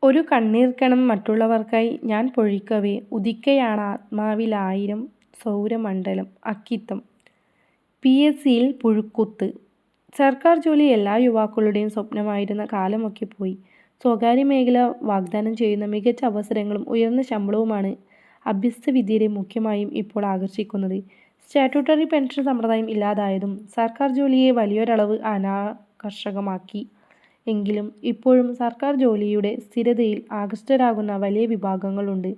ഒരു കണ്ണീർക്കണം മറ്റുള്ളവർക്കായി ഞാൻ പൊഴിക്കവേ ഉദിക്കയാണാത്മാവിലായിരം സൗരമണ്ഡലം. അക്കിത്തം. PSCയിൽ പുഴുക്കുത്ത്. സർക്കാർ ജോലി എല്ലാ യുവാക്കളുടെയും സ്വപ്നമായിരുന്ന കാലമൊക്കെ പോയി. സ്വകാര്യ മേഖല വാഗ്ദാനം ചെയ്യുന്ന മികച്ച അവസരങ്ങളും ഉയർന്ന ശമ്പളവുമാണ് അഭ്യസ്തവിദ്യരെ മുഖ്യമായും ഇപ്പോൾ ആകർഷിക്കുന്നത്. സ്റ്റാറ്റ്യൂട്ടറി പെൻഷൻ സമ്പ്രദായം ഇല്ലാതായതും സർക്കാർ ജോലിയെ വലിയൊരളവ് അനാകർഷകമാക്കി. എങ്കിലും ഇപ്പോഴും സർക്കാർ ജോലിയുടെ സ്ഥിരതയിൽ ആകൃഷ്ടരാകുന്ന വലിയ വിഭാഗങ്ങളുണ്ട്.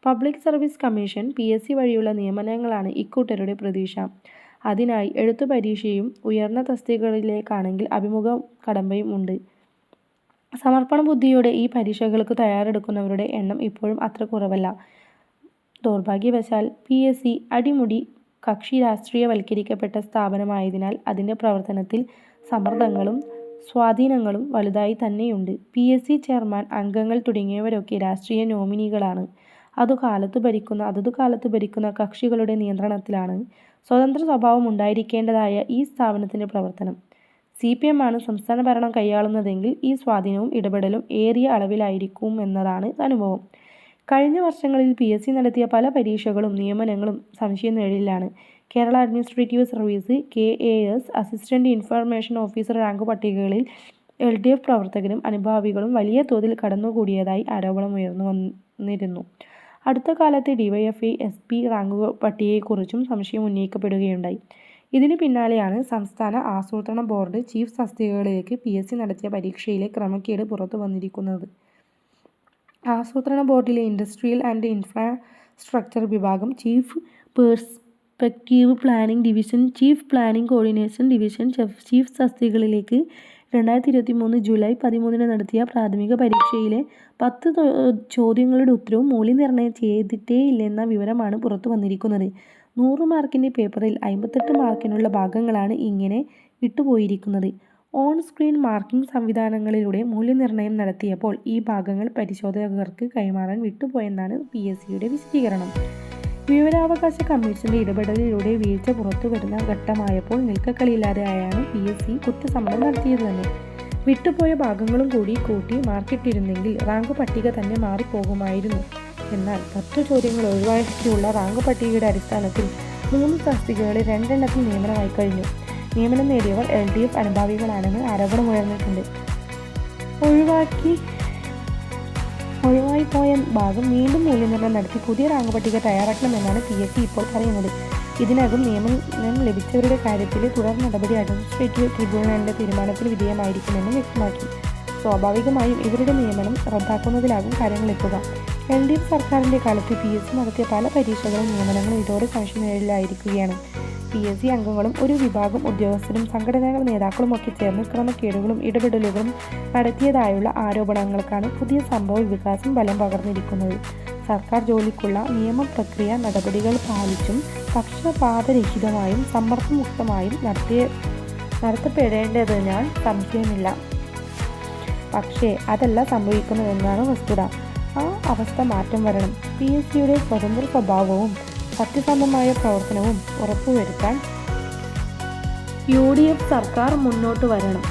പബ്ലിക് സർവീസ് കമ്മീഷൻ (PSC) വഴിയുള്ള നിയമനങ്ങളാണ് ഇക്കൂട്ടരുടെ പ്രതീക്ഷ. അതിനായി എഴുത്തു പരീക്ഷയും ഉയർന്ന തസ്തികകളിലേക്കാണെങ്കിൽ അഭിമുഖ കടമ്പയും ഉണ്ട്. സമർപ്പണ ബുദ്ധിയോടെ ഈ പരീക്ഷകൾക്ക് തയ്യാറെടുക്കുന്നവരുടെ എണ്ണം ഇപ്പോഴും അത്ര കുറവല്ല. ദൗർഭാഗ്യവശാൽ PSC അടിമുടി കക്ഷി രാഷ്ട്രീയവൽക്കരിക്കപ്പെട്ട സ്ഥാപനമായതിനാൽ അതിൻ്റെ പ്രവർത്തനത്തിൽ സമ്മർദ്ദങ്ങളും സ്വാധീനങ്ങളും വലുതായി തന്നെയുണ്ട്. PSC ചെയർമാൻ, അംഗങ്ങൾ തുടങ്ങിയവരൊക്കെ രാഷ്ട്രീയ നോമിനികളാണ്. അതതു കാലത്തു ഭരിക്കുന്ന കക്ഷികളുടെ നിയന്ത്രണത്തിലാണ് സ്വതന്ത്ര സ്വഭാവം ഉണ്ടായിരിക്കേണ്ടതായ ഈ സ്ഥാപനത്തിൻ്റെ പ്രവർത്തനം. CPM ആണ് സംസ്ഥാന ഭരണം കൈയാളുന്നതെങ്കിൽ ഈ സ്വാധീനവും ഇടപെടലും ഏറിയ അളവിലായിരിക്കുമെന്നതാണ് അനുഭവം. കഴിഞ്ഞ വർഷങ്ങളിൽ PSC നടത്തിയ പല പരീക്ഷകളും നിയമനങ്ങളും സംശയനിഴലിലാണ്. Kerala administrative service (KAS) assistant information officer rank പട്ടികകളിൽ LDF പ്രവർത്തകരും അനുഭാവികളും വലിയ തോതിൽ കടന്നുകൂടിയതായി ആരോപണമുയർന്നു വന്നിരുന്നു. അടുത്ത കാലത്ത് DYFI SP റാങ്ക് പട്ടികയെക്കുറിച്ചും സംശയം ഉന്നയിക്കപ്പെടുകയുണ്ടായി. ഇതിനു പിന്നാലെയാണ് സംസ്ഥാന ആസൂത്രണ ബോർഡ് ചീഫ് തസ്തികകളിലേക്ക് PSC നടത്തിയ പരീക്ഷയിലെ ക്രമക്കേട് പുറത്തു വന്നിരിക്കുന്നത്. ആസൂത്രണ ബോർഡിലെ ഇൻഡസ്ട്രിയൽ ആൻഡ് ഇൻഫ്രാസ്ട്രക്ചർ വിഭാഗം, chief perspective planning division, chief planning coordination division chief തസ്തികകളിലേക്ക് 2023 ജൂലൈ 13 നടത്തിയ പ്രാഥമിക പരീക്ഷയിലെ 10 ചോദ്യങ്ങളുടെ ഉത്തരവും മൂല്യനിർണ്ണയം ചെയ്തിട്ടേയില്ലെന്ന വിവരമാണ് പുറത്തു വന്നിരിക്കുന്നത്. 100 മാർക്കിൻ്റെ പേപ്പറിൽ 58 മാർക്കിനുള്ള ഭാഗങ്ങളാണ് ഇങ്ങനെ വിട്ടുപോയിരിക്കുന്നത്. ഓൺ സ്ക്രീൻ മാർക്കിംഗ് സംവിധാനങ്ങളിലൂടെ മൂല്യനിർണ്ണയം നടത്തിയപ്പോൾ ഈ ഭാഗങ്ങൾ പരിശോധകർക്ക് കൈമാറാൻ വിട്ടുപോയെന്നാണ് PSCയുടെ വിശദീകരണം. വിവരാവകാശ കമ്മീഷന്റെ ഇടപെടലിലൂടെ വീഴ്ച പുറത്തുവരുന്ന ഘട്ടമായപ്പോൾ നിൽക്കക്കളിയില്ലാതെയാണ് PSC കുറ്റസമ്മതം നടത്തിയത് തന്നെ. വിട്ടുപോയ ഭാഗങ്ങളും കൂടി കൂട്ടി മാർക്കിട്ടിരുന്നെങ്കിൽ റാങ്ക് പട്ടിക തന്നെ മാറിപ്പോകുമായിരുന്നു. എന്നാൽ 10 ചോദ്യങ്ങൾ ഒഴിവാക്കിയുള്ള റാങ്ക് പട്ടികയുടെ അടിസ്ഥാനത്തിൽ 3 തസ്തികകളിൽ 2 എണ്ണത്തിൽ നിയമനമായി കഴിഞ്ഞു. നിയമനം നേടിയവർ LDF അനുഭാവികളാണെന്ന് ആരോപണമുയർന്നിട്ടുണ്ട്. ഒഴിവായിപ്പോയ ഭാഗം വീണ്ടും മൂല്യനിർണ്ണയം നടത്തി പുതിയ റാങ്ക് പട്ടിക തയ്യാറാക്കണമെന്നാണ് PSC ഇപ്പോൾ പറയുന്നത്. ഇതിനകം നിയമനം ലഭിച്ചവരുടെ കാര്യത്തിലെ തുടർ നടപടി അഡ്മിനിസ്ട്രേറ്റീവ് ട്രിബ്യൂണലിൻ്റെ തീരുമാനത്തിന് വിധേയമായിരിക്കുമെന്നും വ്യക്തമാക്കി. സ്വാഭാവികമായും ഇവരുടെ നിയമനം റദ്ദാക്കുന്നതിലാകും കാര്യങ്ങളെത്തുക. LDF സർക്കാരിൻ്റെ കാലത്ത് PSC നടത്തിയ പല പരീക്ഷകളും നിയമനങ്ങളും ഇതോടെ സംശയനിഴലിലായിരിക്കുകയാണ്. PSC അംഗങ്ങളും ഒരു വിഭാഗം ഉദ്യോഗസ്ഥരും സംഘടനാ നേതാക്കളുമൊക്കെ ചേർന്ന് ക്രമക്കേടുകളും ഇടപെടലുകളും നടത്തിയതായുള്ള ആരോപണങ്ങൾക്കാണ് പുതിയ സംഭവ വികാസം ബലം പകർന്നിരിക്കുന്നത്. സർക്കാർ ജോലിക്കുള്ള നിയമപ്രക്രിയ നടപടികൾ പാലിച്ചും പക്ഷപാതരഹിതമായും സമ്മർദ്ദമുക്തമായും നടത്തപ്പെടേണ്ടതിനാൽ സംശയമില്ല. പക്ഷേ അതല്ല സംഭവിക്കുന്നതെന്നാണ് വസ്തുത. ആ അവസ്ഥ മാറ്റം വരണം. PSCയുടെ സ്വതന്ത്ര സ്വഭാവവും സത്യസന്ധമായ പ്രവർത്തനവും ഉറപ്പുവരുത്താൻ UDF സർക്കാർ മുന്നോട്ട് വരണം.